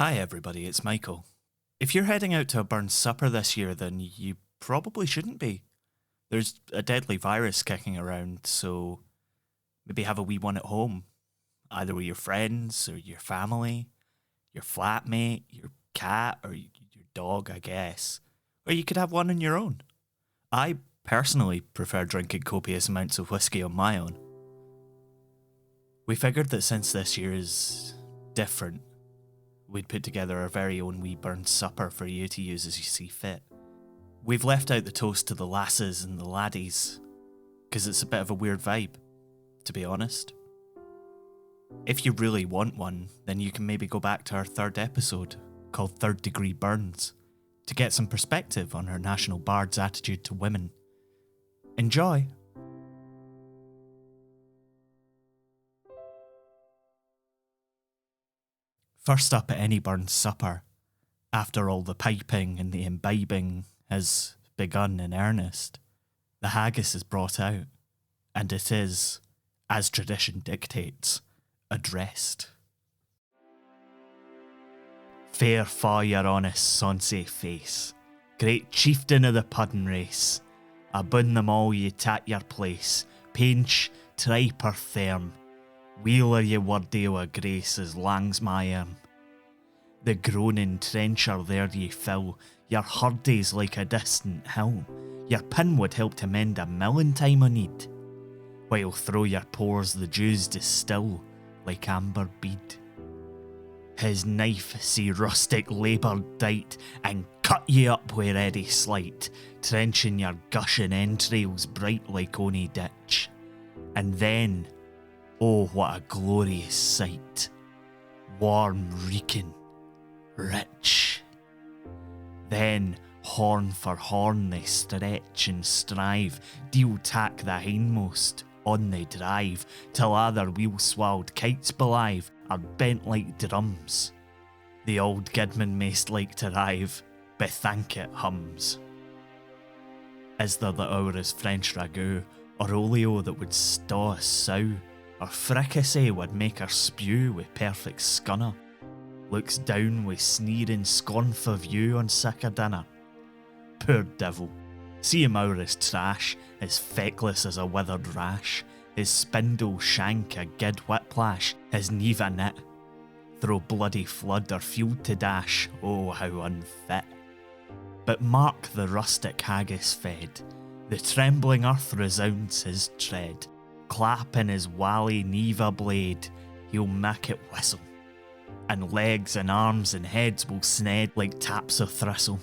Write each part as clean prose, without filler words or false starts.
Hi everybody, it's Michael. If you're heading out to a burn supper this year, then you probably shouldn't be. There's a deadly virus kicking around, so maybe have a wee one at home, either with your friends or your family, your flatmate, your cat, or your dog, I guess. Or you could have one on your own. I personally prefer drinking copious amounts of whisky on my own. We figured that since this year is different, we'd put together our very own wee burn supper for you to use as you see fit. We've left out the toast to the lasses and the laddies, because it's a bit of a weird vibe, to be honest. If you really want one, then you can maybe go back to our third episode, called Third Degree Burns, to get some perspective on our national bard's attitude to women. Enjoy! First up at any burn supper, after all the piping and the imbibing has begun in earnest, the haggis is brought out, and it is, as tradition dictates, addressed. Fair fa your honest sonsy face, great chieftain of the puddin' race, abune them all ye tat your place, painch, tripe or therm, wheeler ye wordy wi' grace as lang's my arm. The groaning trencher there ye fill, your hurdies like a distant hill, your pin would help to mend a mill in time o' need, while through your pores the dews distill like amber bead. His knife see rustic labour dight, and cut ye up wi' ready sleight, trenching your gushing entrails bright like ony ditch. And then, oh what a glorious sight, warm reeking, rich. Then, horn for horn they stretch and strive, deal tack the hindmost, on they drive, till other wheel-swallowed kites belive are bent like drums. The old gidman mayst like to rive, bethank it hums. Is there the hour as French ragout, or olio that would staw a sow, or fricassee would make her spew with perfect scunner? Looks down with sneering scornful view on sic a dinner. Poor devil, see him ower his trash, as feckless as a withered rash, his spindle shank a gid whiplash, his neve a knit, through bloody flood or field to dash, oh how unfit. But mark the rustic haggis fed, the trembling earth resounds his tread, clap in his wally neve a blade, he'll mak it whistle, and legs and arms and heads will sned like taps of thistle.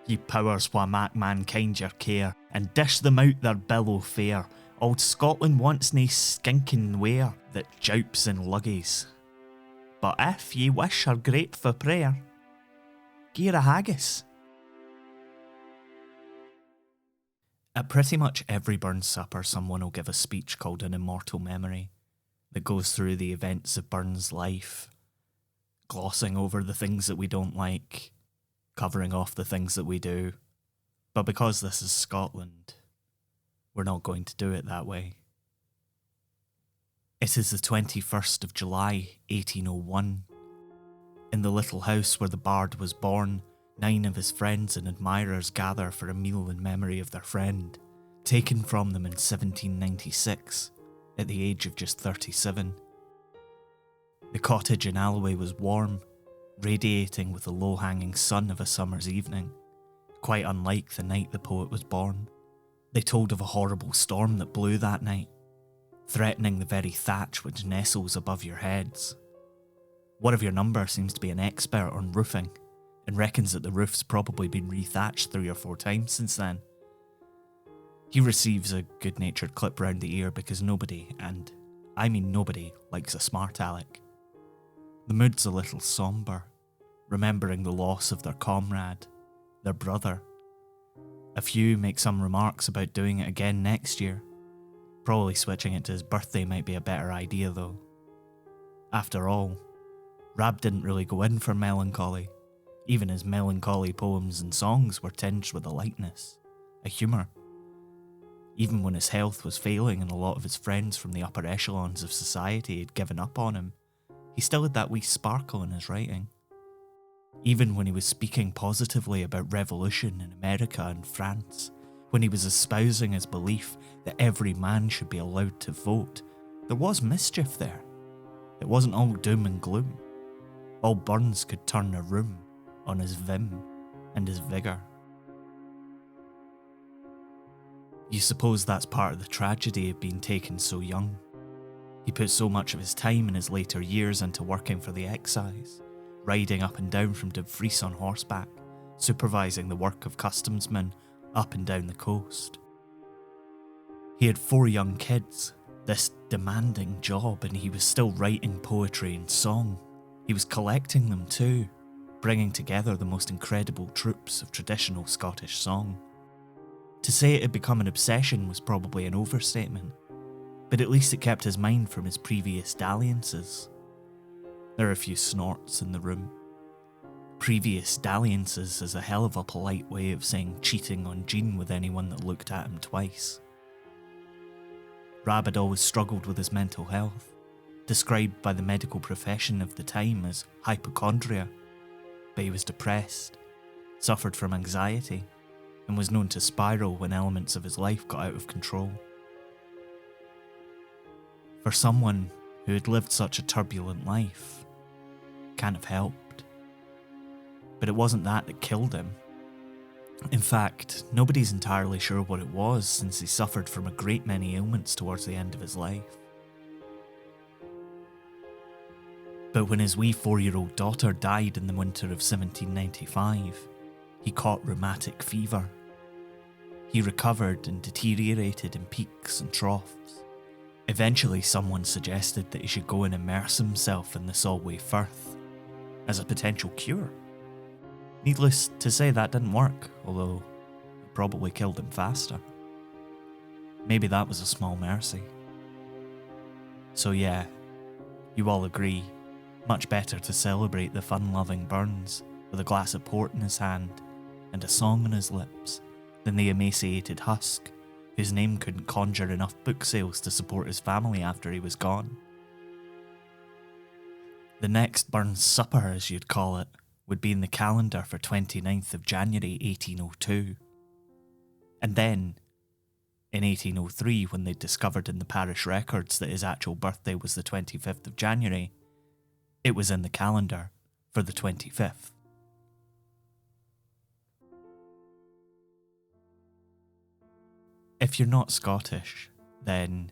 Ye powers wha mak mankind your care, and dish them out their billow fare, auld Scotland wants nae skinking ware that joups in luggies. But if ye wish her great for prayer, gie her a haggis. At pretty much every burn supper, someone will give a speech called an Immortal Memory that goes through the events of Burn's life, glossing over the things that we don't like, covering off the things that we do. But because this is Scotland, we're not going to do it that way. It is the 21st of July, 1801. In the little house where the bard was born, 9 of his friends and admirers gather for a meal in memory of their friend, taken from them in 1796, at the age of just 37. The cottage in Alloway was warm, radiating with the low-hanging sun of a summer's evening, quite unlike the night the poet was born. They told of a horrible storm that blew that night, threatening the very thatch which nestles above your heads. One of your number seems to be an expert on roofing, and reckons that the roof's probably been rethatched 3 or 4 times since then. He receives a good-natured clip round the ear because nobody, and I mean nobody, likes a smart aleck. The mood's a little sombre, remembering the loss of their comrade, their brother. A few make some remarks about doing it again next year. Probably switching it to his birthday might be a better idea though. After all, Rab didn't really go in for melancholy. Even his melancholy poems and songs were tinged with a lightness, a humour. Even when his health was failing and a lot of his friends from the upper echelons of society had given up on him, he he still had that wee sparkle in his writing. Even when he was speaking positively about revolution in America and France, when he was espousing his belief that every man should be allowed to vote, there was mischief there. It wasn't all doom and gloom. All Burns could turn a room on his vim and his vigour. You suppose that's part of the tragedy of being taken so young. He put so much of his time in his later years into working for the excise, riding up and down from Dumfries on horseback, supervising the work of customsmen up and down the coast. He had 4 young kids, this demanding job, and he was still writing poetry and song. He was collecting them too, bringing together the most incredible troops of traditional Scottish song. To say it had become an obsession was probably an overstatement, but at least it kept his mind from his previous dalliances. There are a few snorts in the room. Previous dalliances is a hell of a polite way of saying cheating on Jean with anyone that looked at him twice. Rab had always struggled with his mental health, described by the medical profession of the time as hypochondria, but he was depressed, suffered from anxiety, and was known to spiral when elements of his life got out of control. For someone who had lived such a turbulent life, can't have helped. But it wasn't that killed him. In fact, nobody's entirely sure what it was, since he suffered from a great many ailments towards the end of his life. But when his wee 4-year-old daughter died in the winter of 1795, he caught rheumatic fever. He recovered and deteriorated in peaks and troughs. Eventually someone suggested that he should go and immerse himself in the Solway Firth as a potential cure. Needless to say, that didn't work, although it probably killed him faster. Maybe that was a small mercy. So yeah, you all agree, much better to celebrate the fun-loving Burns with a glass of port in his hand and a song on his lips than the emaciated husk whose name couldn't conjure enough book sales to support his family after he was gone. The next Burns supper, as you'd call it, would be in the calendar for 29th of January 1802. And then, in 1803, when they discovered in the parish records that his actual birthday was the 25th of January, it was in the calendar for the 25th. If you're not Scottish, then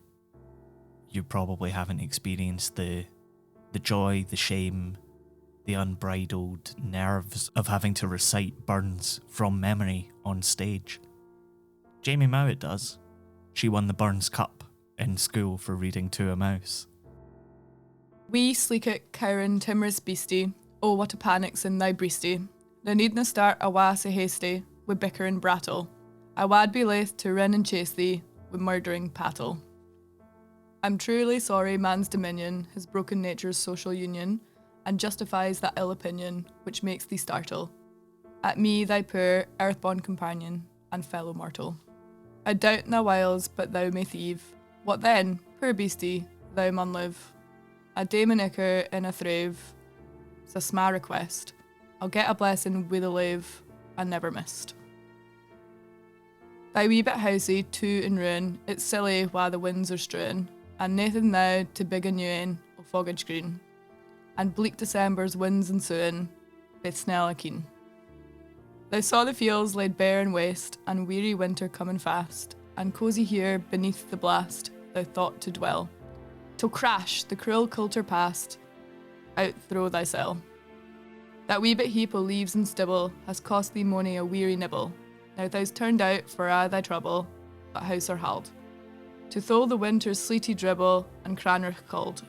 you probably haven't experienced the joy, the shame, the unbridled nerves of having to recite Burns from memory on stage. Jamie Mowat does. She won the Burns Cup in school for reading To a Mouse. Wee sleekit cowrin timorous beastie, oh what a panic's in thy breastie. Thou needna start awa sae hasty, wi' bicker and brattle. I wad be laith to rin and chase thee, wi' murdering pattle. I'm truly sorry man's dominion has broken nature's social union, and justifies that ill opinion which makes thee startle at me, thy poor earthborn companion and fellow mortal. I doubt na whiles but thou may thieve. What then, poor beastie, thou mun live. A daemon icker in a thrave, 's a sma request. I'll get a blessing wi' the lave, and never missed. Thy wee bit housey too in ruin, it's silly wha the winds are strewing, and naething now to big a new ane o' foggage green. And bleak December's winds ensuing, baith snell a keen. Thou saw the fields laid bare and waste, and weary winter coming fast, and cosy here beneath the blast thou thought to dwell, till crash the cruel coulter past, out throw thyself. That wee bit heap o' leaves and stibble has cost thee mony a weary nibble. Now thou's turned out for a' thy trouble, but house or hald, to thole the winter's sleety dribble and cranrich cold.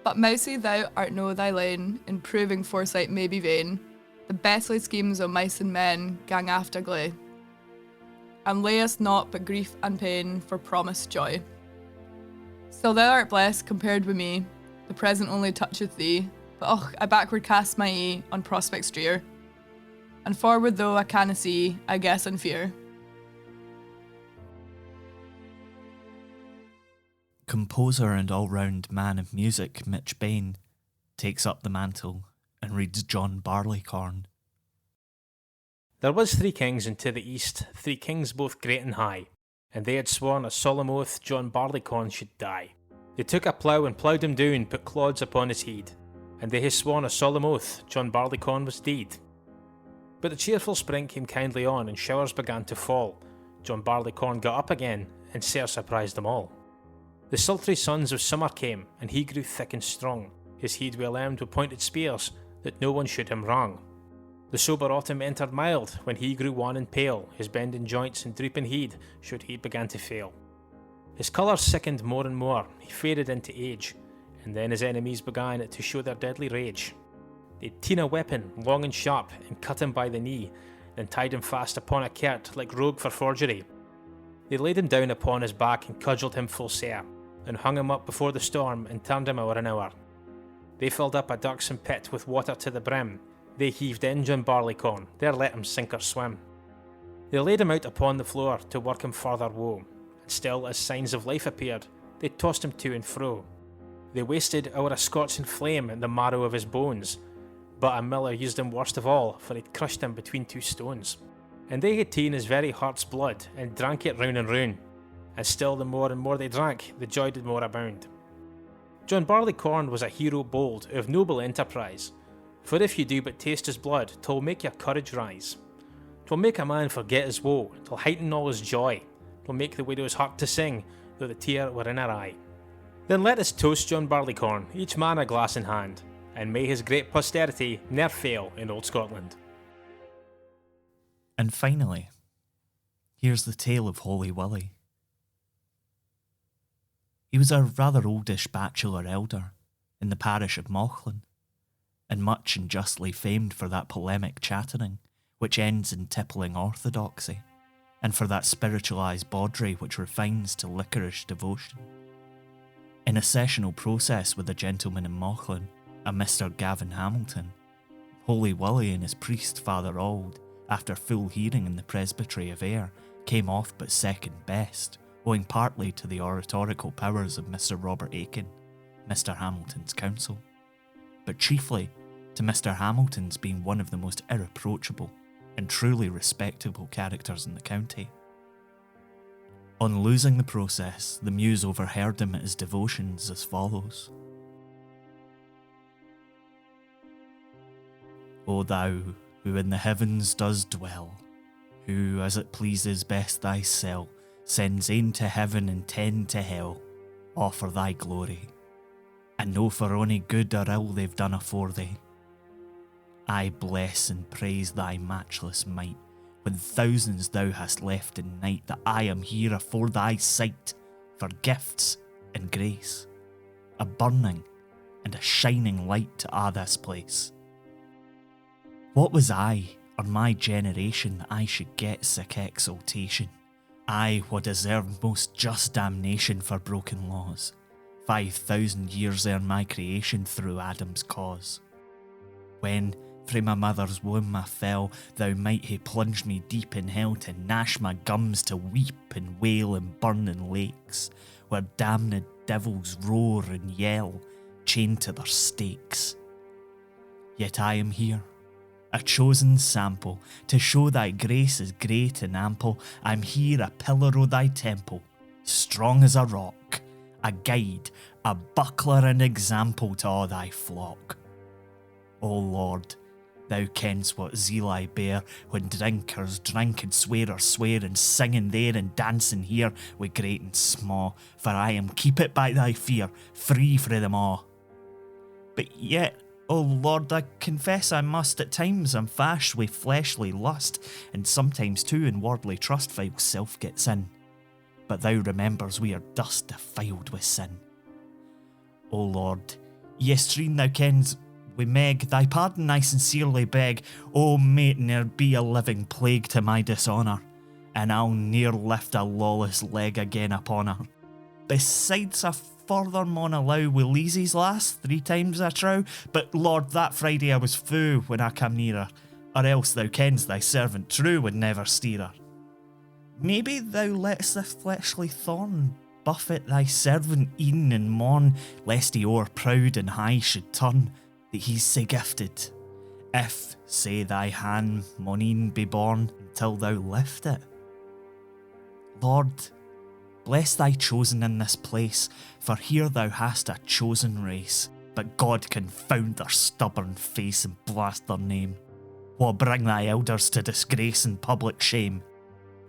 But mousy thou art no thy lane, in proving foresight may be vain. The best laid schemes o' mice and men gang after gley, and lay us naught but grief and pain for promised joy. Still thou art blessed compared with me, the present only toucheth thee, but och, I backward cast my ee on prospects drear, and forward though I canna see, I guess and fear. Composer and all-round man of music Mitch Bain takes up the mantle and reads John Barleycorn. There was 3 kings unto the east, 3 kings both great and high, and they had sworn a solemn oath John Barleycorn should die. They took a plough and ploughed him down, put clods upon his head, and they had sworn a solemn oath John Barleycorn was dead. But the cheerful spring came kindly on, and showers began to fall. John Barleycorn got up again, and sair surprised them all. The sultry suns of summer came, and he grew thick and strong, his head well armed with pointed spears, that no one should him wrong. The sober autumn entered mild, when he grew wan and pale, his bending joints and drooping head showed he began to fail. His colour sickened more and more, he faded into age, and then his enemies began to show their deadly rage. They'd ta'en a weapon, long and sharp, and cut him by the knee, then tied him fast upon a cart, like rogue for forgery. They laid him down upon his back and cudgelled him full sair, and hung him up before the storm, and turned him o'er and o'er. They filled up a darksome pit with water to the brim, they heaved in John Barleycorn, there let him sink or swim. They laid him out upon the floor, to work him further woe, and still as signs of life appeared, they tossed him to and fro. They wasted o'er a scorching flame the marrow of his bones, but a miller used him worst of all, for he'd crushed him between 2 stones. And they had ta'en his very heart's blood, and drank it round and round, and still the more and more they drank, the joy did more abound. John Barleycorn was a hero bold, of noble enterprise, for if you do but taste his blood, 'twill make your courage rise. 'Twill make a man forget his woe, 'twill heighten all his joy, 'twill make the widow's heart to sing, though the tear were in her eye. Then let us toast John Barleycorn, each man a glass in hand, and may his great posterity ne'er fail in old Scotland. And finally, here's the tale of Holy Willie. He was a rather oldish bachelor elder in the parish of Mauchline, and much and justly famed for that polemic chattering which ends in tippling orthodoxy, and for that spiritualised bawdry which refines to liquorish devotion. In a sessional process with a gentleman in Mauchline, a Mr. Gavin Hamilton, Holy Willie and his priest Father Auld, after full hearing in the presbytery of Ayr, came off but second best, owing partly to the oratorical powers of Mr. Robert Aiken, Mr. Hamilton's counsel, but chiefly to Mr. Hamilton's being one of the most irreproachable and truly respectable characters in the county. On losing the process, the muse overheard him at his devotions as follows. O thou, who in the heavens does dwell, who, as it pleases best thyself, sends ane to heaven and 10 to hell, all for thy glory, and no for ony good or ill they've done afore thee. I bless and praise thy matchless might, when thousands thou hast left in night, that I am here afore thy sight, for gifts and grace, a burning and a shining light to a' this place. What was I, or my generation, that I should get sic exaltation? I, wha deserved most just damnation for broken laws, 5,000 years ere my creation through Adam's cause. When, frae my mother's womb I fell, thou might hae plunged me deep in hell, to gnash my gums, to weep and wail in burning lakes, where damned devils roar and yell, chained to their stakes. Yet I am here, a chosen sample, to show thy grace is great and ample. I'm here a pillar o' thy temple, strong as a rock, a guide, a buckler and example to all thy flock. O Lord, thou kens what zeal I bear, when drinkers drink and swearers swear, and singing there and dancing here, wi' great and small, for I am keepit by thy fear, free frae them all. But yet, O Lord, I confess I must, at times I'm fashed wi' fleshly lust, and sometimes too in worldly trust while self gets in. But thou remembers we are dust defiled with sin. O Lord, yestreen thou kens wi' Meg, thy pardon I sincerely beg. O may it ne'er be a living plague to my dishonour, and I'll ne'er lift a lawless leg again upon her. Besides, I further maun allow wi' Leesy's lass 3 times I trow, but Lord, that Friday I was fou when I cam near her, or else thou kens thy servant true would never steer her. Maybe thou lett'st this fleshly thorn buffet thy servant e'en and morn, lest he o'er proud and high should turn, that he's sae gifted, if, say, thy hand maun be born until thou lift it. Lord, bless thy chosen in this place, for here thou hast a chosen race, but God confound their stubborn face and blast their name. Wha bring thy elders to disgrace and public shame.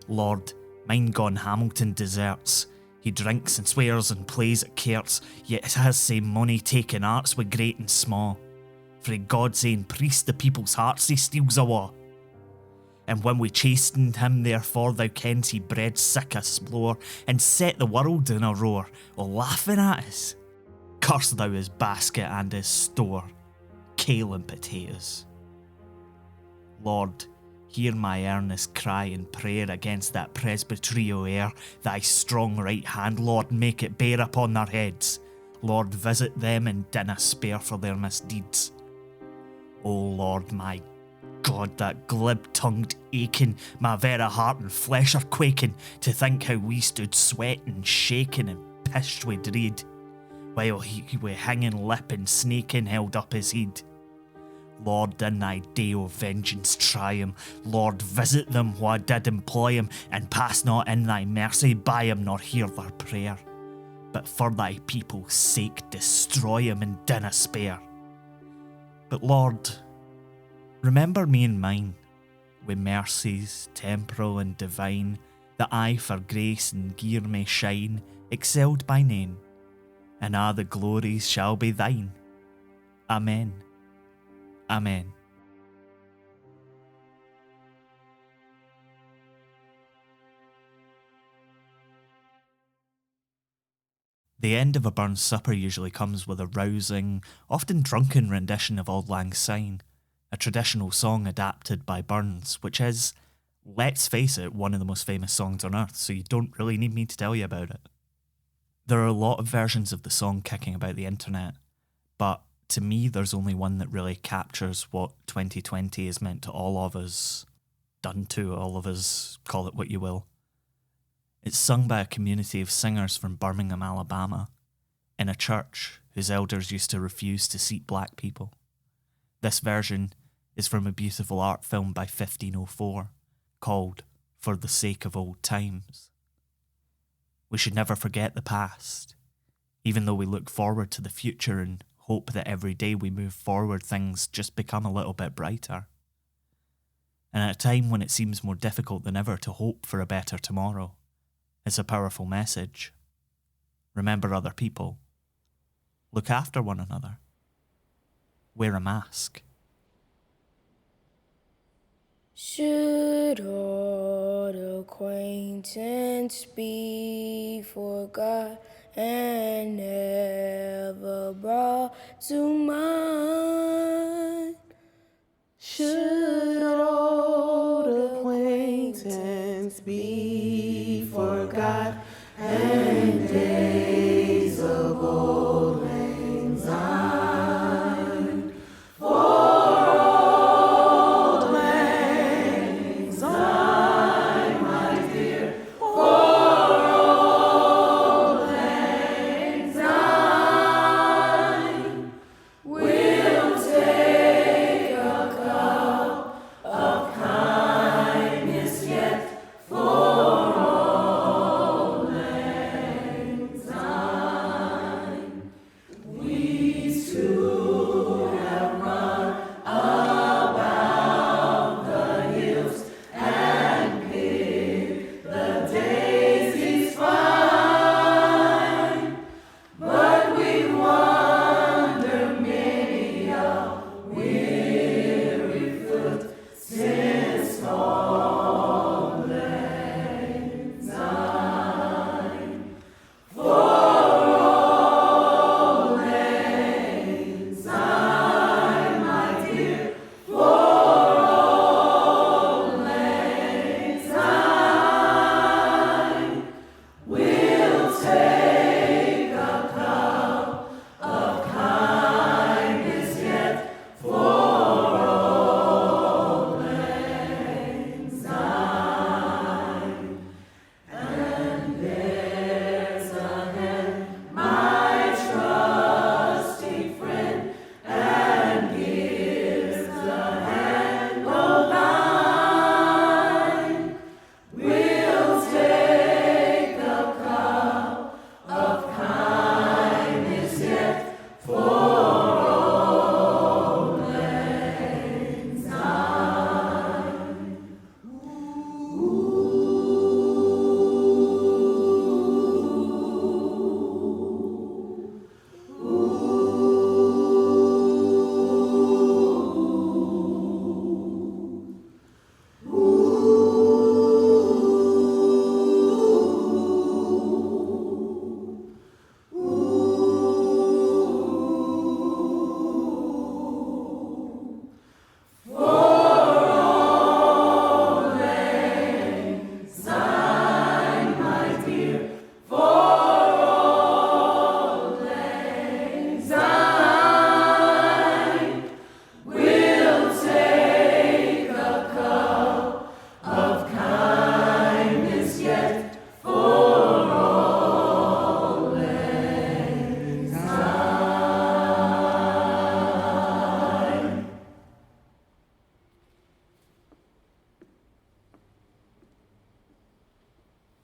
Lord, mine gone Hamilton deserts. He drinks and swears and plays at cairts, yet has same money taken arts with great and small. Frae God's ain priest the people's hearts he steals awa. And when we chastened him therefore thou kens he bred sick a splore, and set the world in a roar, o laughing at us. Curse thou his basket and his store, kale and potatoes. Lord, hear my earnest cry and prayer against that presbytery o air, thy strong right hand, Lord, make it bear upon their heads. Lord, visit them and dinna spare for their misdeeds. O Lord, my God, that glib-tongued aching, my very heart and flesh are quaking, to think how we stood sweating, shaking and pished with dread, while he with hanging lip and snaking held up his head. Lord, in thy day of vengeance try him. Lord, visit them wha did employ him, and pass not in thy mercy by him, nor hear their prayer. But for thy people's sake destroy him and dinna spare. But Lord, remember me and mine, with mercies temporal and divine, that I for grace and gear may shine, excelled by name, and a' the glories shall be thine. Amen. Amen. The end of a burn supper usually comes with a rousing, often drunken rendition of Auld Lang Syne, a traditional song adapted by Burns, which is, let's face it, one of the most famous songs on earth, so you don't really need me to tell you about it. There are a lot of versions of the song kicking about the internet, but to me there's only one that really captures what 2020 has meant to all of us, done to all of us, call it what you will. It's sung by a community of singers from Birmingham, Alabama, in a church whose elders used to refuse to seat black people. This version is from a beautiful art film by 1504 called For the Sake of Old Times. We should never forget the past, even though we look forward to the future and hope that every day we move forward things just become a little bit brighter. And at a time when it seems more difficult than ever to hope for a better tomorrow, it's a powerful message. Remember other people. Look after one another. Wear a mask. Should old acquaintance be forgot and never brought to mind? Should old acquaintance be forgot and days of old lang syne? For old lang syne, my dear, for old lang syne will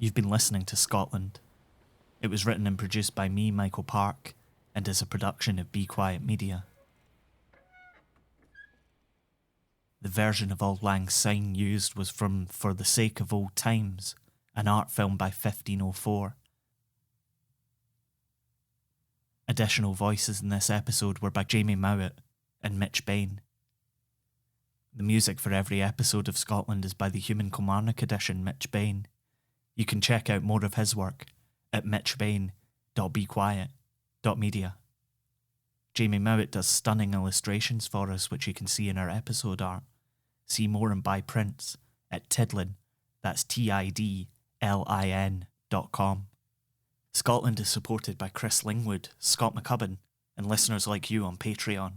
You've been listening to Scotland. It was written and produced by me, Michael Park, and is a production of Be Quiet Media. The version of Auld Lang Syne used was from For the Sake of Old Times, an art film by 1504. Additional voices in this episode were by Jamie Mowat and Mitch Bain. The music for every episode of Scotland is by the Human Kilmarnock edition Mitch Bain. You can check out more of his work at mitchbain.bequiet.media. Jamie Mowat does stunning illustrations for us, which you can see in our episode art. See more and buy prints at Tidlin, that's tidlin.com. Scotland is supported by Chris Lingwood, Scott McCubbin, and listeners like you on Patreon.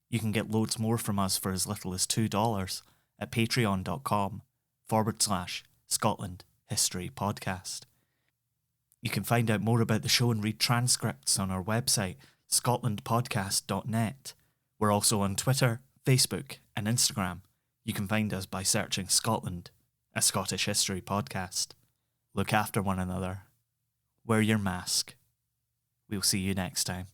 You can get loads more from us for as little as $2 at patreon.com/Scotland History Podcast. You can find out more about the show and read transcripts on our website, scotlandpodcast.net. We're also on Twitter, Facebook, and Instagram. You can find us by searching Scotland, a Scottish History Podcast. Look after one another. Wear your mask. We'll see you next time.